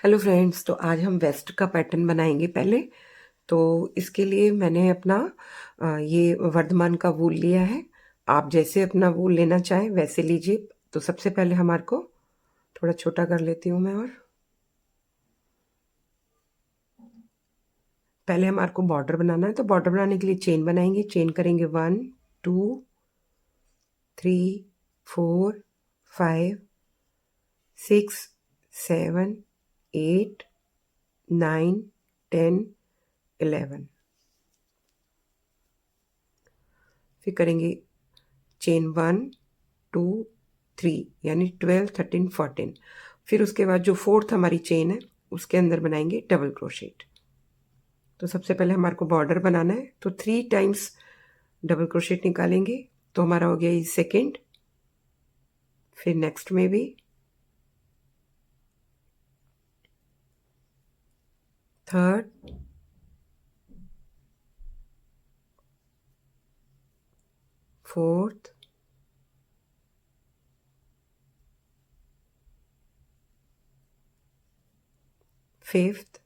Hello friends, तो आज हम वेस्ट का पैटर्न बनाएंगे पहले। तो इसके लिए मैंने अपना ये वर्धमान का वूल लिया है। आप जैसे अपना वूल लेना चाहें वैसे लीजिए। तो सबसे पहले हमारे को थोड़ा छोटा कर लेती हूँ मैं। और पहले हमारे को बॉर्डर बनाना है, तो बॉर्डर बनाने के लिए चेन बनाएंगे। चेन करेंगे 1 2 3 4 5 6 7 8 9 10 11। फिर करेंगे चेन 1 2 3, यानी 12 13 14। फिर उसके बाद जो फोर्थ हमारी चेन है उसके अंदर बनाएंगे डबल क्रोशेट। तो सबसे पहले हमारे को बॉर्डर बनाना है, तो 3 टाइम्स डबल क्रोशेट निकालेंगे। तो हमारा हो गया ये सेकेंड। फिर नेक्स्ट में भी third, fourth, fifth,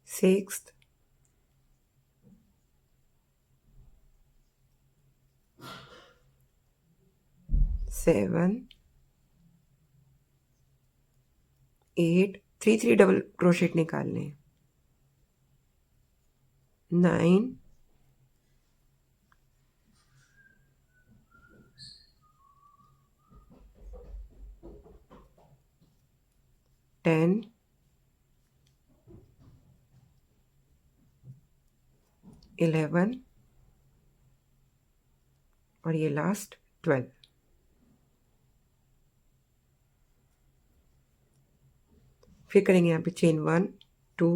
sixth, seven, 8, 3 double crochet निकालने हैं, 9, 10, 11 और ये लास्ट 12। फिर करेंगे यहाँ पे चेन 1 2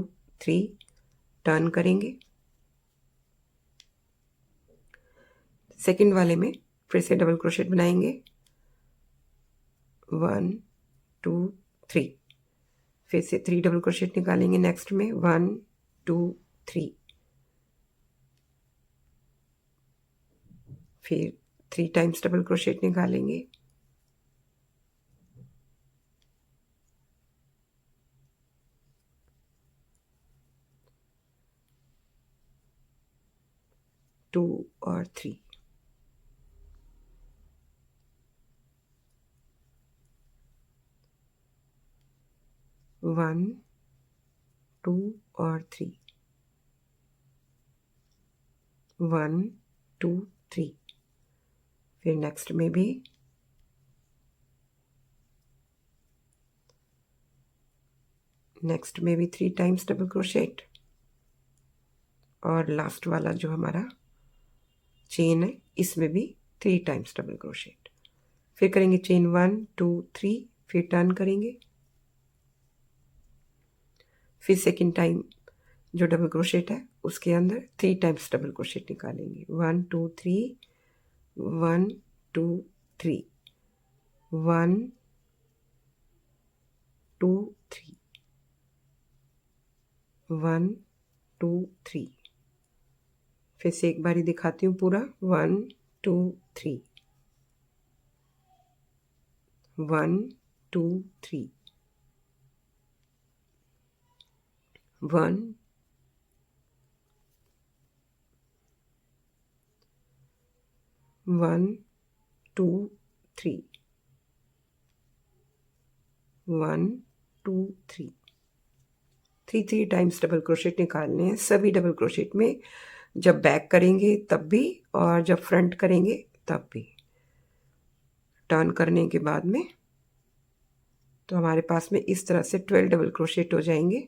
3, टर्न करेंगे। सेकंड वाले में फिर से डबल क्रोशेट बनाएंगे 1 2 3। फिर से 3 डबल क्रोशेट निकालेंगे नेक्स्ट में 1 2 3। फिर 3 टाइम्स डबल क्रोशेट निकालेंगे, टू और 3। वन 2 और 3, 1 2 3। फिर नेक्स्ट में भी नेक्स्ट में भी 3 टाइम्स डबल क्रोशेट। और लास्ट वाला जो हमारा चेन है इसमें भी 3 टाइम्स डबल क्रोशेट। फिर करेंगे चेन 1 2 3, फिर टर्न करेंगे। फिर सेकेंड टाइम जो डबल क्रोशेट है उसके अंदर 3 टाइम्स डबल क्रोशेट निकालेंगे 1 2 3, 1 2 3, 1 2 3, 1 2 3। फिर से एक बारी दिखाती हूँ पूरा 1 2 3, 1 2 3, 1 1 2 3, 1 2 3। 3 टाइम्स डबल क्रोशेट निकालने हैं सभी डबल क्रोशेट में, जब बैक करेंगे तब भी और जब फ्रंट करेंगे तब भी। टर्न करने के बाद में तो हमारे पास में इस तरह से 12 डबल क्रोशेट हो जाएंगे।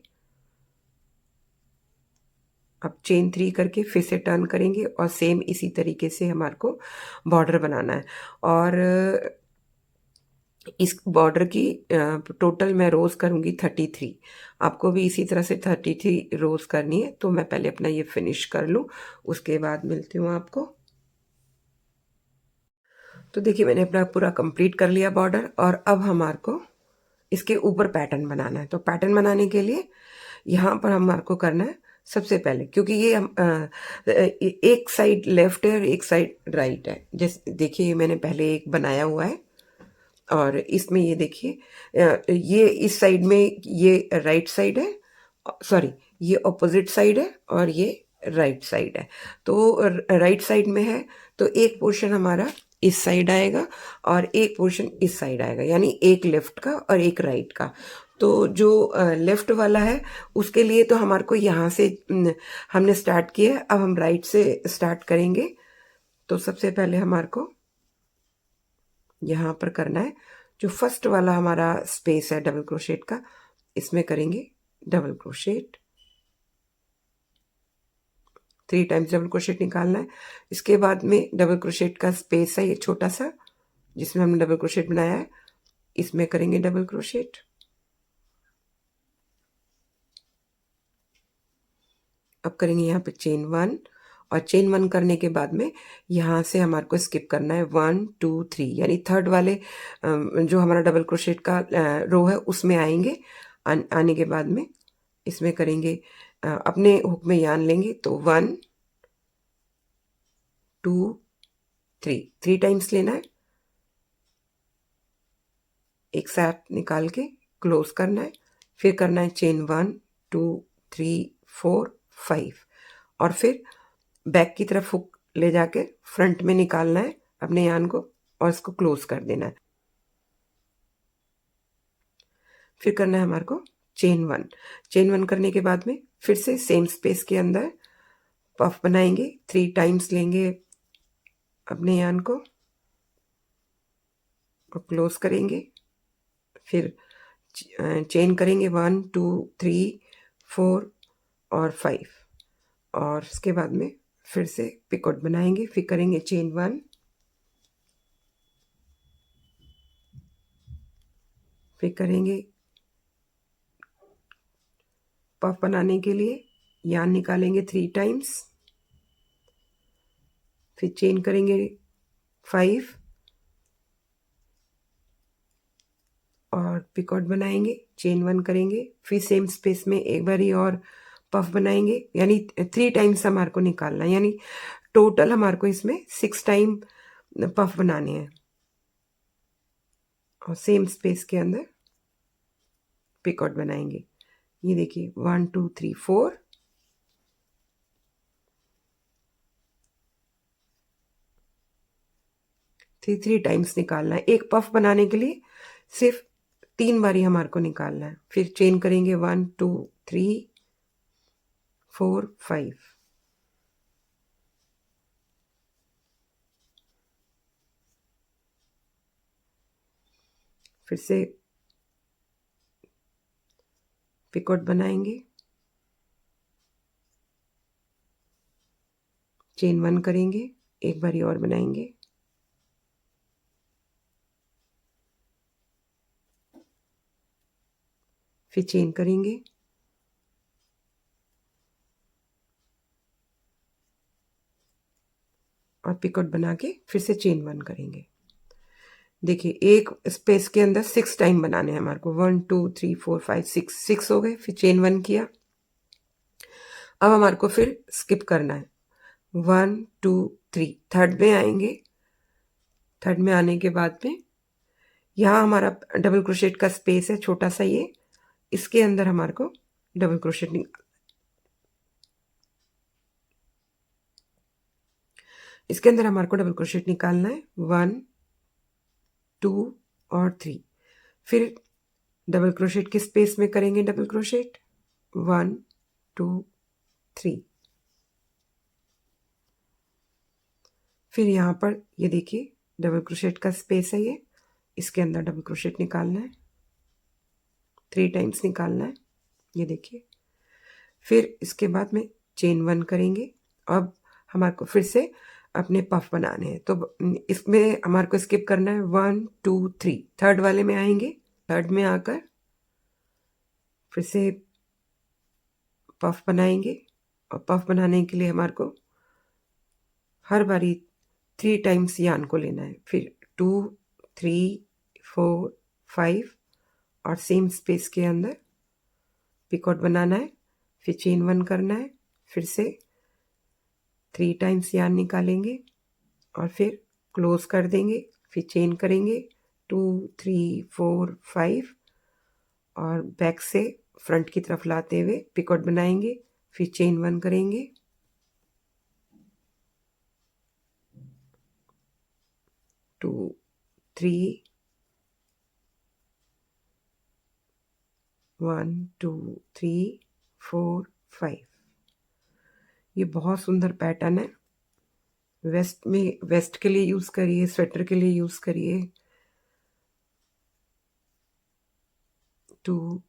अब चेन 3 करके फिर से टर्न करेंगे और सेम इसी तरीके से हमारे को बॉर्डर बनाना है। और इस बॉर्डर की टोटल मैं रोज करूंगी 33। आपको भी इसी तरह से 33 रोज करनी है। तो मैं पहले अपना ये फिनिश कर लूँ, उसके बाद मिलती हूँ आपको। तो देखिए मैंने अपना पूरा कंप्लीट कर लिया बॉर्डर। और अब हमारे को इसके ऊपर पैटर्न बनाना है। तो पैटर्न बनाने के लिए यहाँ पर हमारे को करना है सबसे पहले क्योंकि ये हम एक साइड लेफ्ट है और एक साइड राइट है। जैसे देखिए मैंने पहले एक बनाया हुआ है और इसमें ये देखिए ये इस साइड में ये राइट साइड है, सॉरी ये ऑपोजिट साइड है और ये राइट साइड है। तो राइट साइड में है तो एक पोर्शन हमारा इस साइड आएगा और एक पोर्शन इस साइड आएगा, यानी एक लेफ्ट का और एक राइट का। तो जो लेफ्ट वाला है उसके लिए तो हमारे को यहाँ से हमने स्टार्ट किया है, अब हम राइट से स्टार्ट करेंगे। तो सबसे पहले हमारे को यहाँ पर करना है जो फर्स्ट वाला हमारा स्पेस है डबल क्रोशेट का, इसमें करेंगे double crochet, 3 times double crochet निकालना है। इसके बाद में डबल क्रोशेट का स्पेस है ये छोटा सा जिसमें हमने डबल क्रोशेट बनाया है, इसमें करेंगे डबल क्रोशेट। अब करेंगे यहाँ पे चेन 1 और चेन 1 करने के बाद में यहाँ से हमारे को स्किप करना है 1 2 3, यानी थर्ड वाले जो हमारा डबल क्रोशेट का रो है उसमें आएंगे। आने के बाद में इसमें करेंगे अपने हुक में यान लेंगे तो 1 2 3, 3 टाइम्स लेना है, एक साथ निकाल के क्लोज करना है, फिर करना है चेन 1 2 3 4 5 और फिर बैक की तरफ हुक ले जाके फ्रंट में निकालना है अपने यान को और इसको क्लोज कर देना है। फिर करना है हमारे को चेन 1 करने के बाद में फिर से सेम स्पेस के अंदर पफ बनाएंगे, 3 टाइम्स लेंगे अपने यान को और क्लोज करेंगे, फिर चेन करेंगे 1 2 3 4 और 5 और उसके बाद में फिर से पिकॉट बनाएंगे, फिर करेंगे चेन 1, फिर करेंगे पफ बनाने के लिए यान निकालेंगे 3 टाइम्स, फिर चेन करेंगे 5 और पिकॉट बनाएंगे, चेन 1 करेंगे, फिर सेम स्पेस में एक बार ही और पफ बनाएंगे, यानी 3 टाइम्स हमारे को निकालना है, यानी टोटल हमारे को इसमें 6 टाइम पफ बनाने हैं और सेम स्पेस के अंदर पिकॉट बनाएंगे। ये देखिए 1 2 3 4 3 टाइम्स निकालना है। एक पफ बनाने के लिए सिर्फ 3 बारी हमारे को निकालना है, फिर चेन करेंगे 1 2 3 4 5 फिर से पिकॉट बनाएंगे, चेन 1 करेंगे, एक बारी और बनाएंगे, फिर चेन करेंगे और पिकॉट बना के फिर से चेन 1 करेंगे। देखिए एक स्पेस के अंदर 6 टाइम बनाने हैं हमारे को, 1 2 3 4 5 6 हो गए, फिर चेन 1 किया। अब हमारे को फिर स्किप करना है 1 2 3, थर्ड में आएंगे, थर्ड में आने के बाद में यहाँ हमारा डबल क्रोशेट का स्पेस है छोटा सा, ये इसके अंदर हमारे को डबल क्रोशेट इसके अंदर हमारे को डबल क्रोशेट निकालना है 1 2 और 3, फिर डबल क्रोशेट के स्पेस में करेंगे डबल क्रोशेट 1 2 3, फिर यहाँ पर ये देखिए डबल क्रोशेट का स्पेस है, ये इसके अंदर डबल क्रोशेट निकालना है, 3 टाइम्स निकालना है, ये देखिए। फिर इसके बाद में चेन 1 करेंगे। अब हमारे को फिर से अपने पफ बनाने हैं, तो इसमें हमारे को स्किप करना है 1 2 3, थर्ड वाले में आएंगे, थर्ड में आकर फिर से पफ बनाएंगे और पफ बनाने के लिए हमारे को हर बारी 3 टाइम्स यान को लेना है, फिर 2 3 4 5 और सेम स्पेस के अंदर पिकॉट बनाना है, फिर चेन 1 करना है, फिर से 3 टाइम्स यार्न निकालेंगे और फिर क्लोज कर देंगे, फिर चेन करेंगे 2 3 4 5 और बैक से फ्रंट की तरफ लाते हुए पिकॉट बनाएंगे, फिर चेन 1 करेंगे, 2 3 1 2 3 4 5। ये बहुत सुंदर पैटर्न है। वेस्ट के लिए यूज करिए, स्वेटर के लिए यूज करिए। 2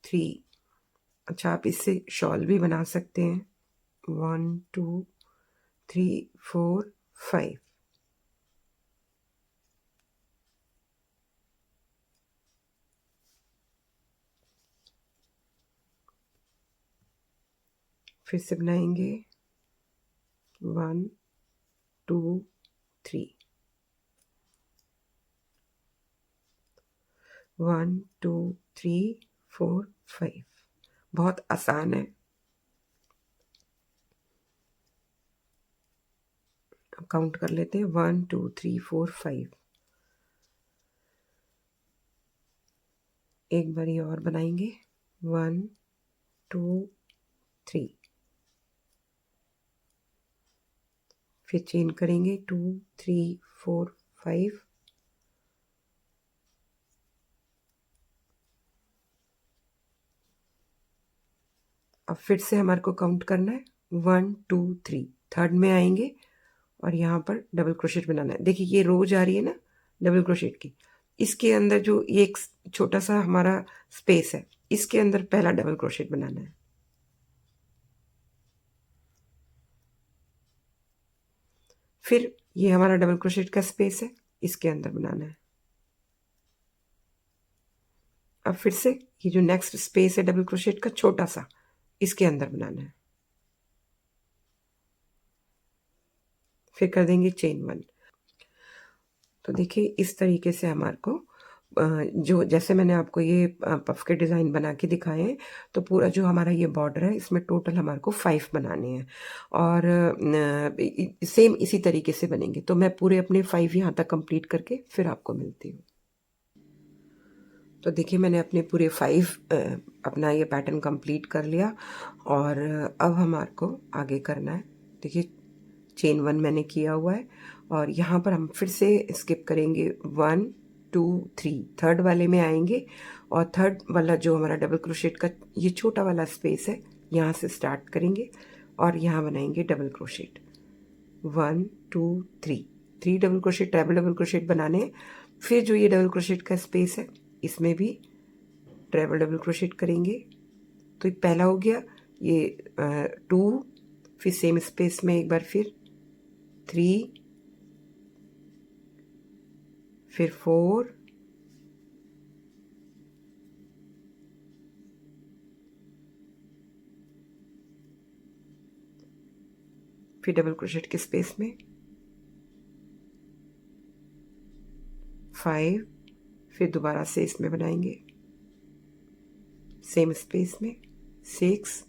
3। अच्छा, आप इससे शॉल भी बना सकते हैं। 1 2 3 4 5। फिर से बनाएंगे 1 2 3 1 2 3 4 5। बहुत आसान है। काउंट कर लेते हैं 1 2 3 4 5। एक बारी और बनाएंगे 1 2 3। फिर चेन करेंगे 2 3 4 5। अब फिर से हमारे को काउंट करना है 1 2 3। थर्ड में आएंगे और यहाँ पर डबल क्रोशेट बनाना है। देखिए ये रो जा रही है ना डबल क्रोशेट की, इसके अंदर जो ये एक छोटा सा हमारा स्पेस है, इसके अंदर पहला डबल क्रोशेट बनाना है। फिर ये हमारा डबल क्रोशेट का स्पेस है, इसके अंदर बनाना है। अब फिर से ये जो नेक्स्ट स्पेस है डबल क्रोशेट का छोटा सा, इसके अंदर बनाना है। फिर कर देंगे चेन 1। तो देखिए इस तरीके से हमारे को जो जैसे मैंने आपको ये पफ के डिज़ाइन बना के दिखाए हैं, तो पूरा जो हमारा ये बॉर्डर है इसमें टोटल हमारे को 5 बनाने हैं और सेम इसी तरीके से बनेंगे। तो मैं पूरे अपने 5 यहाँ तक कंप्लीट करके फिर आपको मिलती हूँ। तो देखिए मैंने अपने पूरे 5 अपना ये पैटर्न कंप्लीट कर लिया और अब हमारे को आगे करना है। देखिए चेन 1 मैंने किया हुआ है और यहाँ पर हम फिर से स्किप करेंगे 1 2 3। थर्ड वाले में आएंगे और थर्ड वाला जो हमारा डबल क्रोशेट का ये छोटा वाला स्पेस है, यहाँ से स्टार्ट करेंगे और यहाँ बनाएंगे double crochet 1 2 3। 3 double crochet triple double crochet बनाने हैं। फिर जो ये डबल क्रोशेट का स्पेस है इसमें भी ट्रिपल डबल क्रोशेट करेंगे। तो एक पहला हो गया ये 2, फिर सेम स्पेस में एक बार फिर 3, फिर 4, फिर डबल क्रोशेट के स्पेस में 5, फिर दोबारा से इसमें बनाएंगे सेम स्पेस में 6,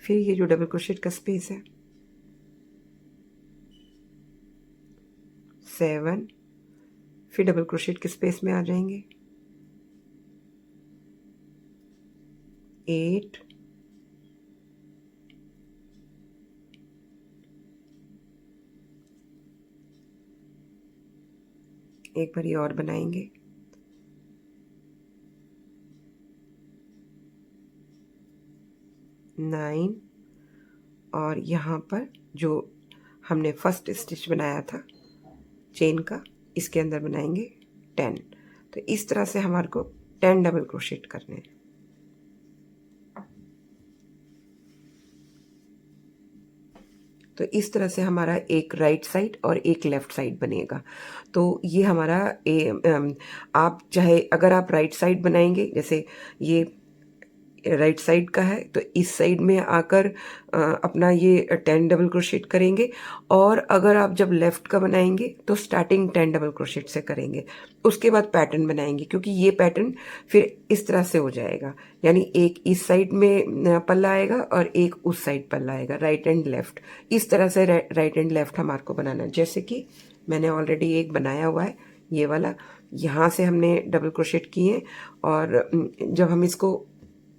फिर ये जो डबल क्रोशेट का स्पेस है 7, फिर डबल क्रोशेट के स्पेस में आ जाएंगे 8, एक बार ये और बनाएंगे 9 और यहाँ पर जो हमने फर्स्ट स्टिच बनाया था चेन का, इसके अंदर बनाएंगे 10। तो इस तरह से हमारे को 10 डबल क्रोशेट करने हैं। तो इस तरह से हमारा एक राइट साइड और एक लेफ्ट साइड बनेगा। तो ये हमारा आप चाहे अगर आप राइट साइड बनाएंगे, जैसे राइट साइड का है तो इस साइड में आकर अपना ये 10 डबल क्रोशेट करेंगे। और अगर आप जब लेफ़्ट का बनाएंगे तो स्टार्टिंग 10 डबल क्रोशेट से करेंगे, उसके बाद पैटर्न बनाएंगे, क्योंकि ये पैटर्न फिर इस तरह से हो जाएगा, यानी एक इस साइड में पल्ला आएगा और एक उस साइड पल्ला आएगा, राइट एंड लेफ़्ट। इस तरह से राइट एंड लेफ़्ट हमारे को बनाना है। जैसे कि मैंने ऑलरेडी एक बनाया हुआ है, ये वाला, यहाँ से हमने डबल क्रोशेट किए और जब हम इसको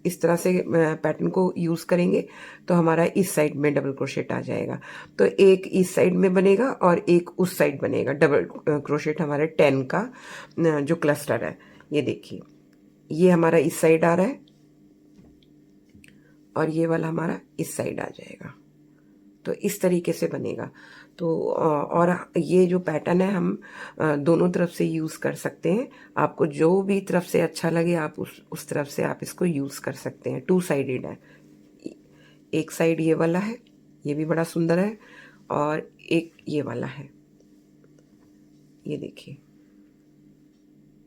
इस तरह से पैटर्न को यूज़ करेंगे तो हमारा इस साइड में डबल क्रोशेट आ जाएगा। तो एक इस साइड में बनेगा और एक उस साइड बनेगा। डबल क्रोशेट हमारे 10 का जो क्लस्टर है, ये देखिए, ये हमारा इस साइड आ रहा है और ये वाला हमारा इस साइड आ जाएगा। तो इस तरीके से बनेगा। तो और ये जो पैटर्न है हम दोनों तरफ से यूज़ कर सकते हैं। आपको जो भी तरफ से अच्छा लगे आप उस तरफ से आप इसको यूज़ कर सकते हैं। 2 साइडेड है, एक साइड ये वाला है, ये भी बड़ा सुंदर है, और एक ये वाला है, ये देखिए।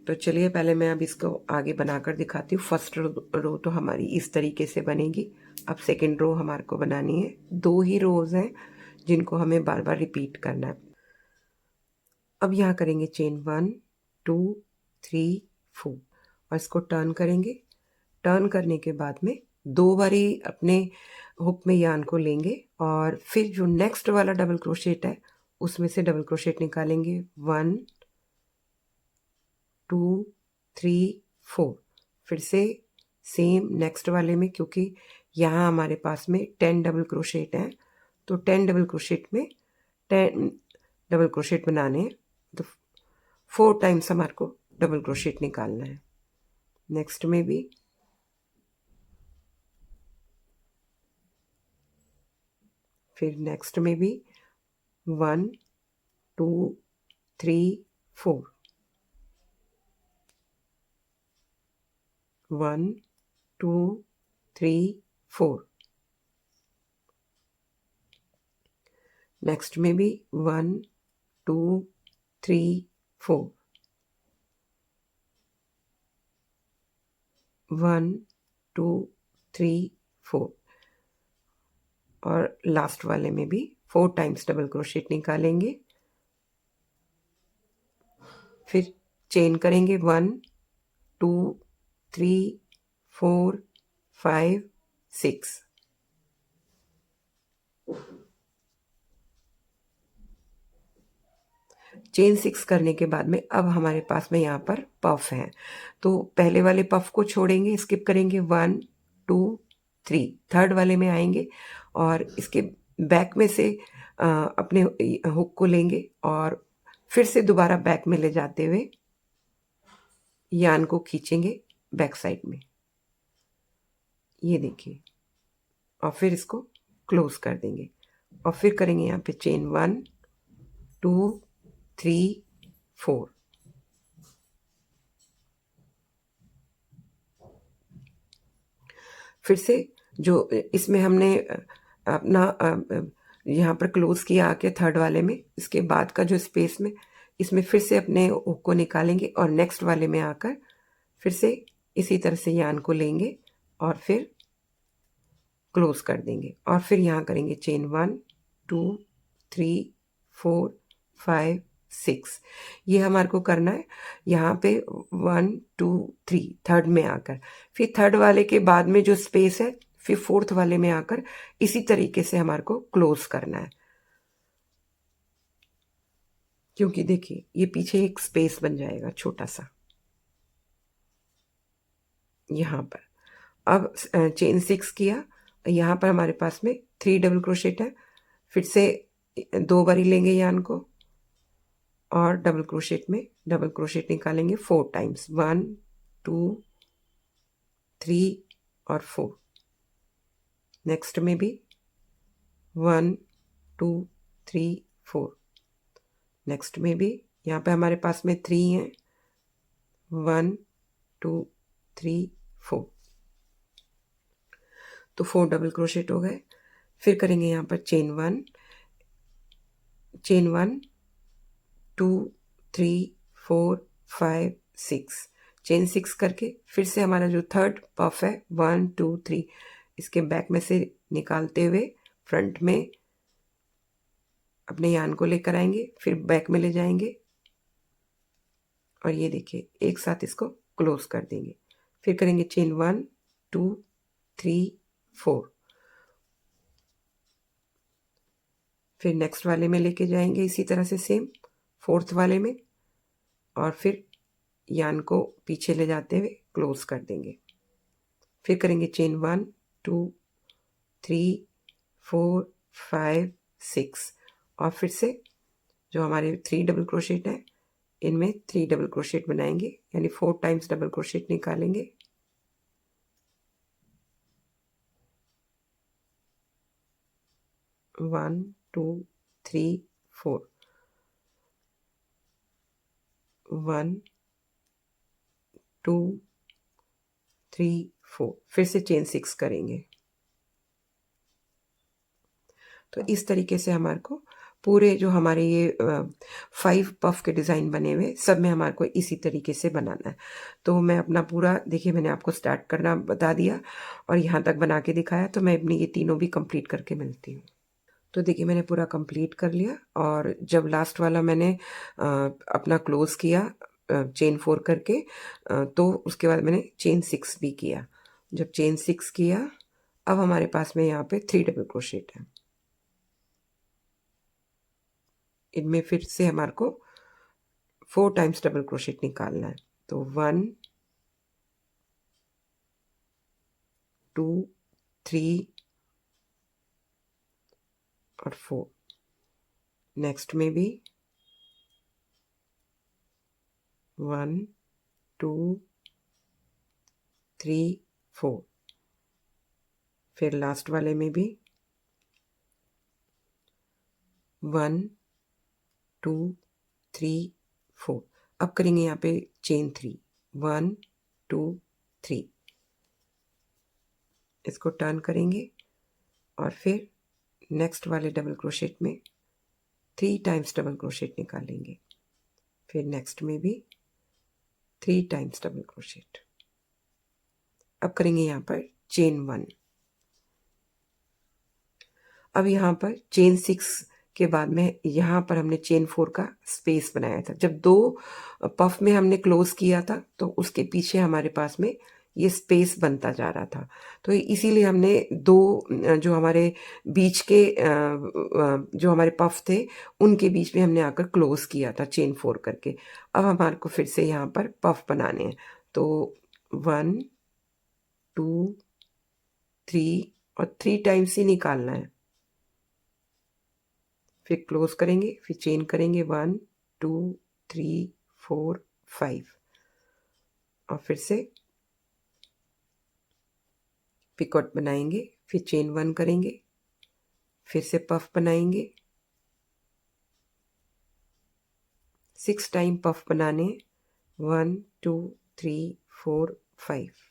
तो चलिए पहले मैं अब इसको आगे बनाकर दिखाती हूँ। फर्स्ट रो तो हमारी इस तरीके से बनेगी। अब सेकंड रो हमारे को बनानी है। 2 ही रोज़ हैं जिनको हमें बार बार रिपीट करना है। अब यहाँ करेंगे चेन 1 2 3 4 और इसको टर्न करेंगे। टर्न करने के बाद में 2 बारी अपने हुक में यान को लेंगे और फिर जो नेक्स्ट वाला डबल क्रोशेट है उसमें से डबल क्रोशेट निकालेंगे। 1 2 3 4, फिर से सेम नेक्स्ट वाले में, क्योंकि यहाँ हमारे पास में 10 डबल क्रोशेट हैं, तो 10 डबल क्रोशेट में 10 डबल क्रोशेट बनाने हैं, तो 4 टाइम्स हमारे को डबल क्रोशेट निकालना है। नेक्स्ट में भी फिर नेक्स्ट में भी 1 2 3 4, 1 2 3 4, नेक्स्ट में भी 1 2 3 4, 1 2 3 4, और लास्ट वाले में भी 4 टाइम्स डबल क्रोशेट निकालेंगे। फिर चेन करेंगे 1 2 3 4 5 6, चेन 6 करने के बाद में अब हमारे पास में यहाँ पर पफ हैं, तो पहले वाले पफ को छोड़ेंगे, स्किप करेंगे 1 2 3, थर्ड वाले में आएंगे और इसके बैक में से अपने हुक को लेंगे और फिर से दोबारा बैक में ले जाते हुए यान को खींचेंगे बैक साइड में, ये देखिए, और फिर इसको क्लोज कर देंगे और फिर करेंगे यहाँ पे चेन 1 2 3 4, फिर से जो इसमें हमने अपना यहाँ पर क्लोज किया आके थर्ड वाले में, इसके बाद का जो स्पेस में इसमें फिर से अपने हुक को निकालेंगे और नेक्स्ट वाले में आकर फिर से इसी तरह से यान को लेंगे और फिर क्लोज कर देंगे और फिर यहाँ करेंगे चेन 1 2 3 4 5 6, ये हमारे को करना है यहाँ पे 1 2 3 थर्ड में आकर, फिर थर्ड वाले के बाद में जो स्पेस है फिर फोर्थ वाले में आकर इसी तरीके से हमारे को क्लोज करना है, क्योंकि देखिए ये पीछे एक स्पेस बन जाएगा छोटा सा यहाँ पर। अब चेन 6 किया, यहाँ पर हमारे पास में 3 डबल क्रोशेट है, फिर से 2 बारी लेंगे यान को और डबल क्रोशेट में डबल क्रोशेट निकालेंगे 4 टाइम्स, 1 2 3 और 4, नेक्स्ट में भी 1 2 3 4, नेक्स्ट में भी यहाँ पे हमारे पास में 3 हैं, 1 2 3 4, तो 4 डबल क्रोशेट हो गए। फिर करेंगे यहाँ पर चेन 1 2 3 4 5 6, चेन 6 करके फिर से हमारा जो थर्ड पफ है 1 2 3 इसके बैक में से निकालते हुए फ्रंट में अपने यान को लेकर आएंगे, फिर बैक में ले जाएंगे और ये देखिए एक साथ इसको क्लोज कर देंगे। फिर करेंगे चेन 1 2 3 4, फिर नेक्स्ट वाले में लेके जाएंगे इसी तरह से सेम फोर्थ वाले में और फिर यान को पीछे ले जाते हुए क्लोज कर देंगे। फिर करेंगे चेन 1 2 3 4 5 6 और फिर से जो हमारे 3 डबल क्रोशेट है इनमें 3 डबल क्रोशेट बनाएंगे, यानी 4 टाइम्स डबल क्रोशेट निकालेंगे। वन टू थ्री फोर, 1 2 3 4, फिर से चेन 6 करेंगे। तो इस तरीके से हमारे को पूरे जो हमारे ये 5 पफ के डिज़ाइन बने हुए सब में हमारे को इसी तरीके से बनाना है। तो मैं अपना पूरा देखिए मैंने आपको स्टार्ट करना बता दिया और यहाँ तक बना के दिखाया, तो मैं अपनी ये तीनों भी कंप्लीट करके मिलती हूँ। तो देखिए मैंने पूरा कंप्लीट कर लिया और जब लास्ट वाला मैंने अपना क्लोज किया चेन 4 करके तो उसके बाद मैंने चेन 6 भी किया। जब चेन 6 किया अब हमारे पास में यहाँ पे 3 डबल क्रोशेट है। इनमें फिर से हमारे को 4 टाइम्स डबल क्रोशेट निकालना है। तो 1 2 3 और 4, नेक्स्ट में भी 1 2 3 4, फिर लास्ट वाले में भी 1 2 3 4। अब करेंगे यहाँ पे चेन 3 1 2 3, इसको टर्न करेंगे और फिर नेक्स्ट वाले डबल क्रोशेट में 3 टाइम्स डबल क्रोशेट निकालेंगे, फिर नेक्स्ट में भी 3 टाइम्स डबल क्रोशेट। अब करेंगे यहाँ पर चेन 1। अब यहाँ पर चेन 6 के बाद में यहाँ पर हमने चेन 4 का स्पेस बनाया था। जब 2 पफ में हमने क्लोज किया था तो उसके पीछे हमारे पास में ये स्पेस बनता जा रहा था, तो इसीलिए हमने 2 जो हमारे बीच के जो हमारे पफ थे उनके बीच में हमने आकर क्लोज किया था चेन 4 करके। अब हमारे को फिर से यहाँ पर पफ बनाने हैं, तो 1 2 3 और 3 टाइम्स ही निकालना है। फिर क्लोज करेंगे, फिर चेन करेंगे 1 2 3 4 5 और फिर से पिकॉट बनाएंगे, फिर चेन 1 करेंगे, फिर से पफ बनाएंगे, 6 टाइम पफ बनाने 1 2 3 4 5,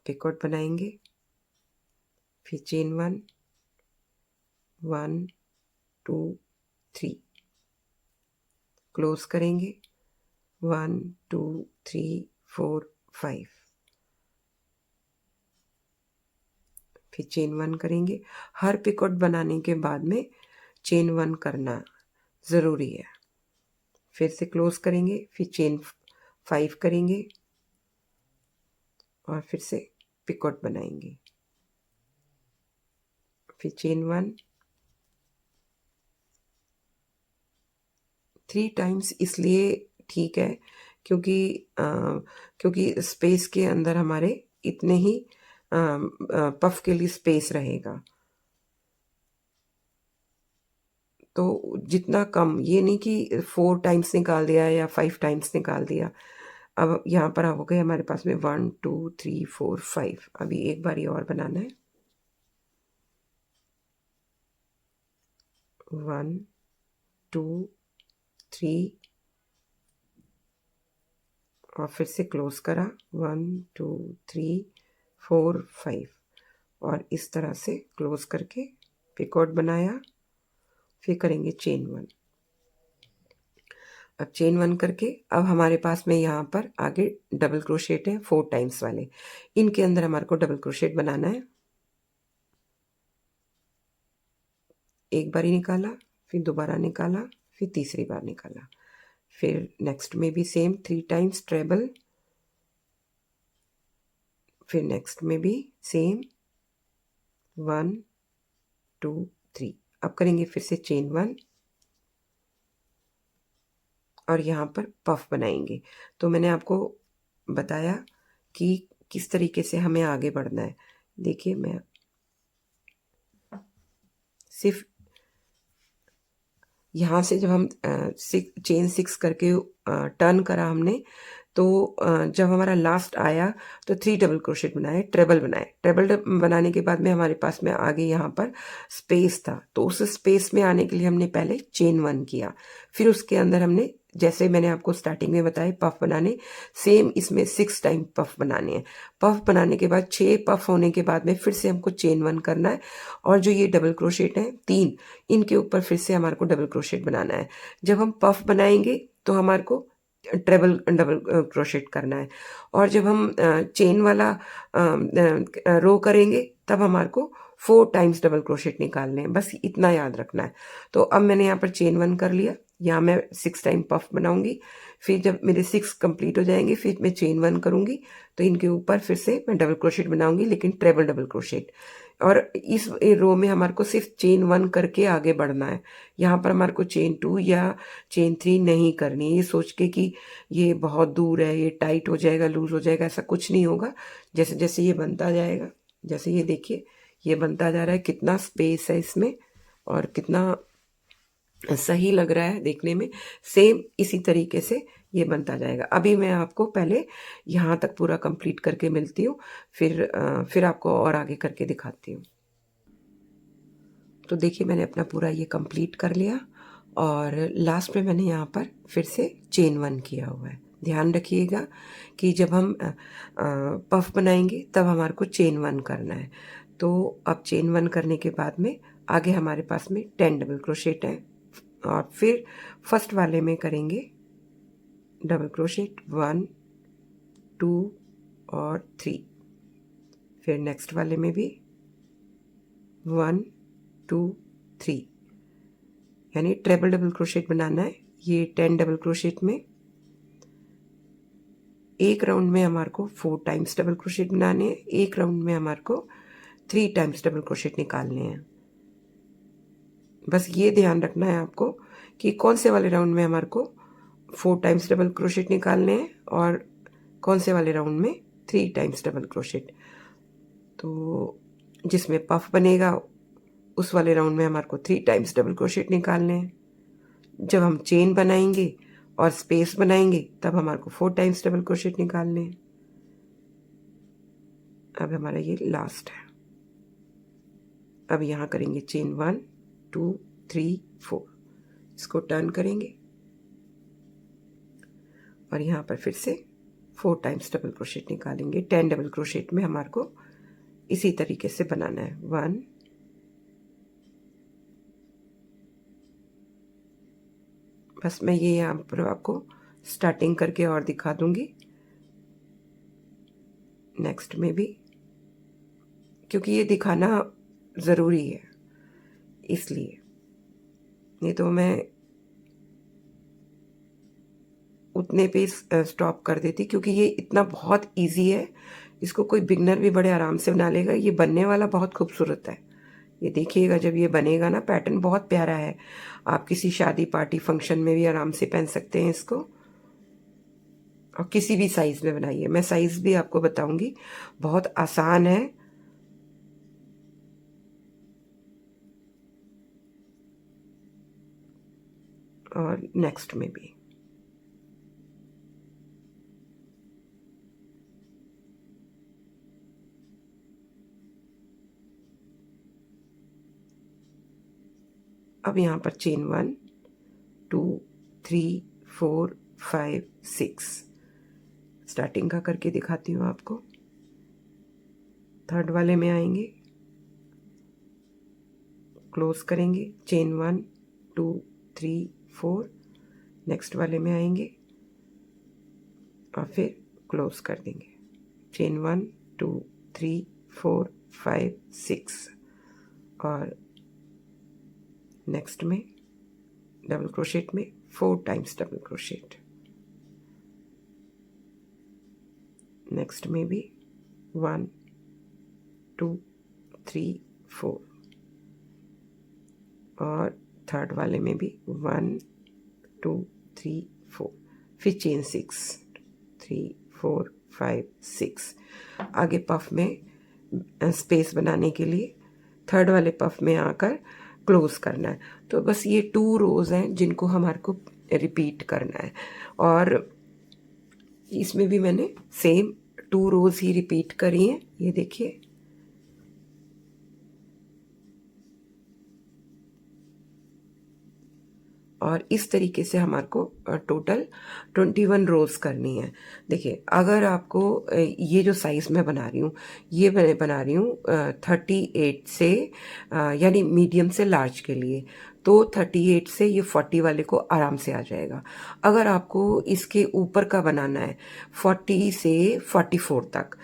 पिकॉट बनाएंगे, फिर चेन 1 1 2 3, क्लोज करेंगे 1 2 3 4 5, फिर चेन 1 करेंगे। हर पिकॉट बनाने के बाद में चेन 1 करना ज़रूरी है। फिर से क्लोज करेंगे, फिर चेन 5 करेंगे और फिर से पिकॉट बनाएंगे, फिर चेन 1 3 टाइम्स इसलिए ठीक है क्योंकि स्पेस के अंदर हमारे इतने ही पफ के लिए स्पेस रहेगा, तो जितना कम, ये नहीं कि 4 टाइम्स निकाल दिया या 5 टाइम्स निकाल दिया। अब यहाँ पर हो गए हमारे पास में 1 2 3 4 5। अभी एक बार ये और बनाना है 1 2 3 और फिर से क्लोज करा 1 2 3 4 5 और इस तरह से क्लोज करके पिकॉट बनाया, फिर करेंगे चेन 1 अब चेन 1 करके अब हमारे पास में यहाँ पर आगे डबल क्रोशेट है 4 टाइम्स वाले, इनके अंदर हमारे को डबल क्रोशेट बनाना है। एक बारी निकाला, फिर दोबारा निकाला, फिर तीसरी बार निकाला, फिर नेक्स्ट में भी सेम 3 टाइम्स ट्रेबल, फिर नेक्स्ट में भी सेम 1 2 3। अब करेंगे फिर से चेन 1 और यहाँ पर पफ बनाएंगे। तो मैंने आपको बताया कि किस तरीके से हमें आगे बढ़ना है। देखिए मैं सिर्फ यहाँ से जब हम चेन 6 करके टर्न करा हमने, तो जब हमारा लास्ट आया तो 3 डबल क्रोशेट बनाए, ट्रेबल बनाए। ट्रेबल बनाने के बाद में हमारे पास में आगे यहाँ पर स्पेस था, तो उस स्पेस में आने के लिए हमने पहले चेन 1 किया, फिर उसके अंदर हमने जैसे मैंने आपको स्टार्टिंग में बताया पफ बनाने, सेम इसमें 6 टाइम पफ बनाने हैं। पफ बनाने के बाद 6 पफ होने के बाद में फिर से हमको चेन 1 करना है, और जो ये डबल क्रोशेट है 3, इनके ऊपर फिर से हमारे को डबल क्रोशेट बनाना है। जब हम पफ बनाएंगे तो हमारे को ट्रेबल डबल क्रोशेट करना है, और जब हम चेन वाला रो करेंगे तब हमारे को 4 टाइम्स डबल क्रोशेट निकालने हैं। बस इतना याद रखना है। तो अब मैंने यहाँ पर चेन 1 कर लिया, यहाँ मैं 6 टाइम पफ बनाऊंगी, फिर जब मेरे 6 कंप्लीट हो जाएंगे फिर मैं चेन 1 करूंगी, तो इनके ऊपर फिर से मैं डबल क्रोशेट बनाऊंगी, लेकिन ट्रेबल डबल क्रोशेट। और इस रो में हमारे को सिर्फ चेन 1 करके आगे बढ़ना है। यहाँ पर हमारे को चेन 2 या चेन 3 नहीं करनी है, ये सोच के कि ये बहुत दूर है, ये टाइट हो जाएगा, लूज हो जाएगा, ऐसा कुछ नहीं होगा। जैसे जैसे ये बनता जाएगा, जैसे ये देखिए ये बनता जा रहा है, कितना स्पेस है इसमें और कितना सही लग रहा है देखने में, सेम इसी तरीके से ये बनता जाएगा। अभी मैं आपको पहले यहाँ तक पूरा कंप्लीट करके मिलती हूँ, फिर आपको और आगे करके दिखाती हूँ। तो देखिए मैंने अपना पूरा ये कंप्लीट कर लिया, और लास्ट में मैंने यहाँ पर फिर से चेन 1 किया हुआ है। ध्यान रखिएगा कि जब हम पफ बनाएंगे तब हमारे को चेन 1 करना है। तो अब चेन 1 करने के बाद में आगे हमारे पास में 10 डबल क्रोशेट है, और फिर फर्स्ट वाले में करेंगे डबल क्रोशेट 1 2 और 3, फिर नेक्स्ट वाले में भी 1 2 3, यानी ट्रेबल डबल क्रोशेट बनाना है। ये 10 डबल क्रोशेट में एक राउंड में हमारे को 4 टाइम्स डबल क्रोशेट बनाने हैं, एक राउंड में हमारे को 3 टाइम्स डबल क्रोशेट निकालने हैं। बस ये ध्यान रखना है आपको कि कौन से वाले राउंड में हमारे को 4 टाइम्स डबल क्रोशेट निकालने हैं और कौन से वाले राउंड में 3 टाइम्स डबल क्रोशेट। तो जिसमें पफ बनेगा उस वाले राउंड में हमारे को 3 टाइम्स डबल क्रोशेट निकालने हैं। जब हम चेन बनाएंगे और स्पेस बनाएंगे तब हमारे को 4 टाइम्स डबल क्रोशेट निकालने हैं। अब हमारा ये लास्ट है। अब यहाँ करेंगे चेन 1 2 3 4, इसको टर्न करेंगे और यहाँ पर फिर से 4 टाइम्स डबल क्रोशेट निकालेंगे। 10 डबल क्रोशेट में हमारे को इसी तरीके से बनाना है। 1 बस मैं ये यहाँ पर आपको स्टार्टिंग करके और दिखा दूंगी, नेक्स्ट में भी, क्योंकि ये दिखाना ज़रूरी है इसलिए, नहीं तो मैं उतने पे स्टॉप कर देती, क्योंकि ये इतना बहुत इजी है, इसको कोई बिगनर भी बड़े आराम से बना लेगा। ये बनने वाला बहुत खूबसूरत है, ये देखिएगा जब ये बनेगा ना, पैटर्न बहुत प्यारा है। आप किसी शादी पार्टी फंक्शन में भी आराम से पहन सकते हैं इसको, और किसी भी साइज में बनाइए। मैं साइज भी आपको बताऊंगी, बहुत आसान है। और नेक्स्ट में भी अब यहाँ पर चेन 1 2 3 4 5 6 स्टार्टिंग का करके दिखाती हूँ आपको। थर्ड वाले में आएंगे, क्लोज करेंगे, चेन 1 2 3 4, नेक्स्ट वाले में आएंगे और फिर क्लोज कर देंगे। चेन 1 2 3 4 5 6 और नेक्स्ट में डबल क्रोशेट में 4 टाइम्स डबल क्रोशेट, नेक्स्ट में भी 1 2 3 4 और थर्ड वाले में भी 1 2 3 4, फिर चेन 6 3 4 5 6। आगे पफ में स्पेस बनाने के लिए थर्ड वाले पफ में आकर क्लोज करना है। तो बस ये 2 रोज हैं जिनको हमारे को रिपीट करना है, और इसमें भी मैंने सेम 2 रोज ही रिपीट करी हैं। ये देखिए, और इस तरीके से हमारे को टोटल 21 रोज करनी है। देखिए, अगर आपको ये जो साइज मैं बना रही हूँ, ये मैं बना रही हूँ 38 से यानी मीडियम से लार्ज के लिए, तो 38 से ये 40 वाले को आराम से आ जाएगा। अगर आपको इसके ऊपर का बनाना है 40 से 44 तक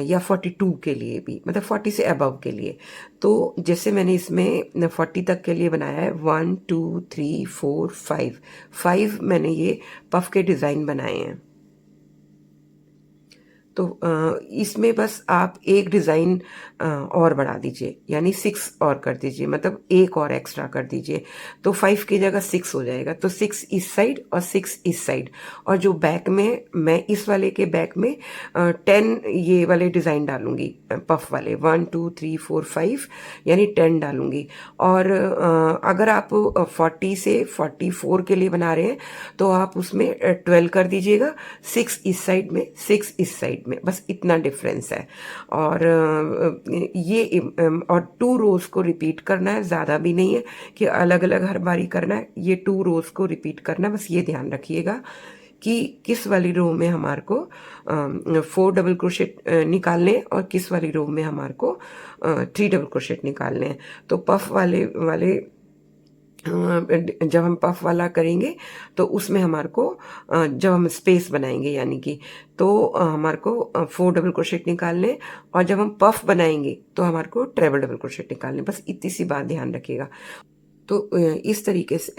या 42 के लिए भी, मतलब 40 से अबव के लिए, तो जैसे मैंने इसमें 40 तक के लिए बनाया है 1 2 3 4 5 मैंने ये पफ के डिज़ाइन बनाए हैं। तो इसमें बस आप एक डिज़ाइन और बढ़ा दीजिए, यानी 6 और कर दीजिए, मतलब एक और एक्स्ट्रा कर दीजिए, तो 5 की जगह 6 हो जाएगा। तो 6 इस साइड और 6 इस साइड, और जो बैक में मैं इस वाले के बैक में 10 ये वाले डिज़ाइन डालूंगी, पफ वाले 1 2 3 4 5 यानी 10 डालूंगी। और अगर आप 40 से 44 के लिए बना रहे हैं तो आप उसमें 12 कर दीजिएगा, 6 इस साइड में 6 इस साइड में, बस इतना डिफरेंस है। और ये और 2 रोज को रिपीट करना है, ज़्यादा भी नहीं है कि अलग अलग हर बारी करना है, ये 2 रोज को रिपीट करना है। बस ये ध्यान रखिएगा कि किस वाली रो में हमारे को 4 डबल क्रोशेट निकालने हैं और किस वाली रो में हमारे को 3 डबल क्रोशेट निकालने हैं। तो पफ वाले जब हम पफ वाला करेंगे तो उसमें हमारे को जब हम स्पेस बनाएंगे यानी कि, तो हमारे को 4 डबल क्रोशेट निकालने, और जब हम पफ बनाएंगे तो हमारे को ट्रेबल डबल क्रोशेट निकालने। बस इतनी सी बात ध्यान रखिएगा। तो इस तरीके से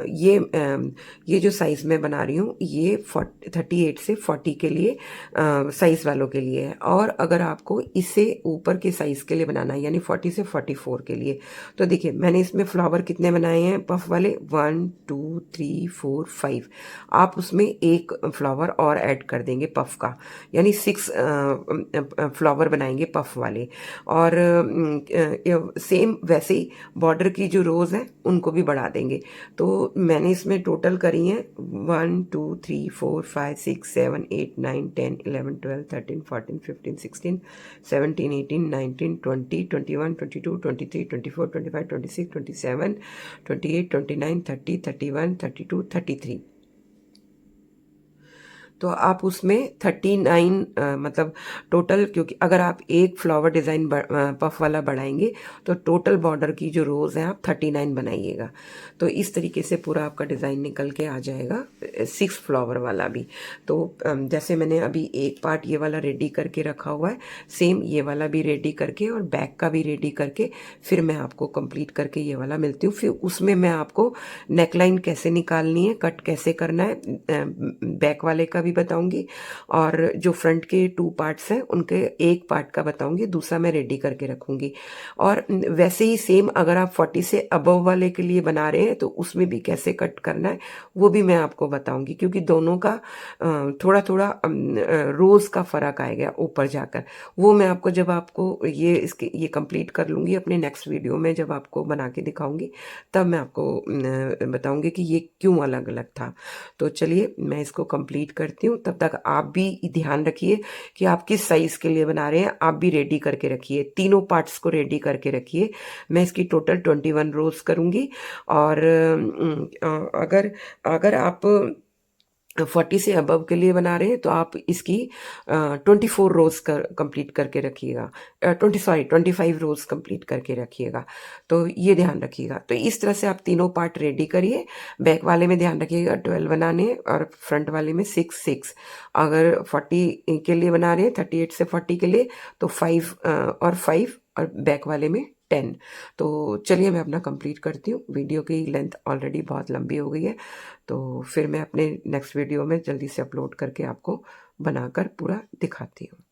ये जो साइज़ मैं बना रही हूँ ये 38 से 40 के लिए साइज़ वालों के लिए है। और अगर आपको इससे ऊपर के साइज़ के लिए बनाना है यानी 40 से 44 के लिए, तो देखिए मैंने इसमें फ्लावर कितने बनाए हैं पफ वाले, 1 2 3 4 5। आप उसमें एक फ्लावर और ऐड कर देंगे पफ का, यानी 6 फ्लावर बनाएंगे पफ वाले। और सेम वैसे ही बॉर्डर की जो रोज़ है उनको भी बढ़ा देंगे। तो मैंने इसमें टोटल करी हैं 1 2 3 4 5 6 7 8 9 10 11 12 13 14 15 16 17 18 19 20 21 22 23 24 25 26 27 28 29 30 31 32 33। तो आप उसमें 39 मतलब टोटल, क्योंकि अगर आप एक फ्लावर डिज़ाइन पफ वाला बढ़ाएंगे तो टोटल बॉर्डर की जो रोज़ हैं आप 39 बनाइएगा। तो इस तरीके से पूरा आपका डिज़ाइन निकल के आ जाएगा 6 फ्लावर वाला भी। तो जैसे मैंने अभी एक पार्ट ये वाला रेडी करके रखा हुआ है, सेम ये वाला भी रेडी करके और बैक का भी रेडी करके फिर मैं आपको कंप्लीट करके ये वाला मिलती हूँ। फिर उसमें मैं आपको नेकलाइन कैसे निकालनी है, कट कैसे करना है बैक वाले का भी बताऊंगी, और जो फ्रंट के 2 पार्ट्स हैं उनके एक पार्ट का बताऊंगी, दूसरा मैं रेडी करके रखूंगी। और वैसे ही सेम अगर आप 40 से अबव वाले के लिए बना रहे हैं तो उसमें भी कैसे कट करना है वो भी मैं आपको बताऊंगी, क्योंकि दोनों का थोड़ा थोड़ा रोज का फर्क आएगा ऊपर जाकर। वो मैं आपको जब आपको ये कंप्लीट कर लूंगी अपने नेक्स्ट वीडियो में, जब आपको बना के दिखाऊंगी तब मैं आपको बताऊंगी कि ये क्यों अलग अलग था। तो चलिए मैं इसको कंप्लीट करती हूँ, तब तक आप भी ध्यान रखिए कि आप किस साइज के लिए बना रहे हैं, आप भी रेडी करके रखिए, तीनों पार्ट्स को रेडी करके रखिए। मैं इसकी टोटल 21 रोज करूंगी। और अगर अगर आप 40 से अबव के लिए बना रहे हैं तो आप इसकी 24 रोज़ कंप्लीट करके रखिएगा, 25 रोज़ कंप्लीट करके रखिएगा। तो ये ध्यान रखिएगा। तो इस तरह से आप तीनों पार्ट रेडी करिए। बैक वाले में ध्यान रखिएगा 12 बनाने हैं और फ्रंट वाले में 6 अगर 40 के लिए बना रहे हैं, 38 से 40 के लिए, तो 5 और बैक वाले में 10। तो चलिए मैं अपना कंप्लीट करती हूँ। वीडियो की लेंथ ऑलरेडी बहुत लंबी हो गई है, तो फिर मैं अपने नेक्स्ट वीडियो में जल्दी से अपलोड करके आपको बनाकर पूरा दिखाती हूँ।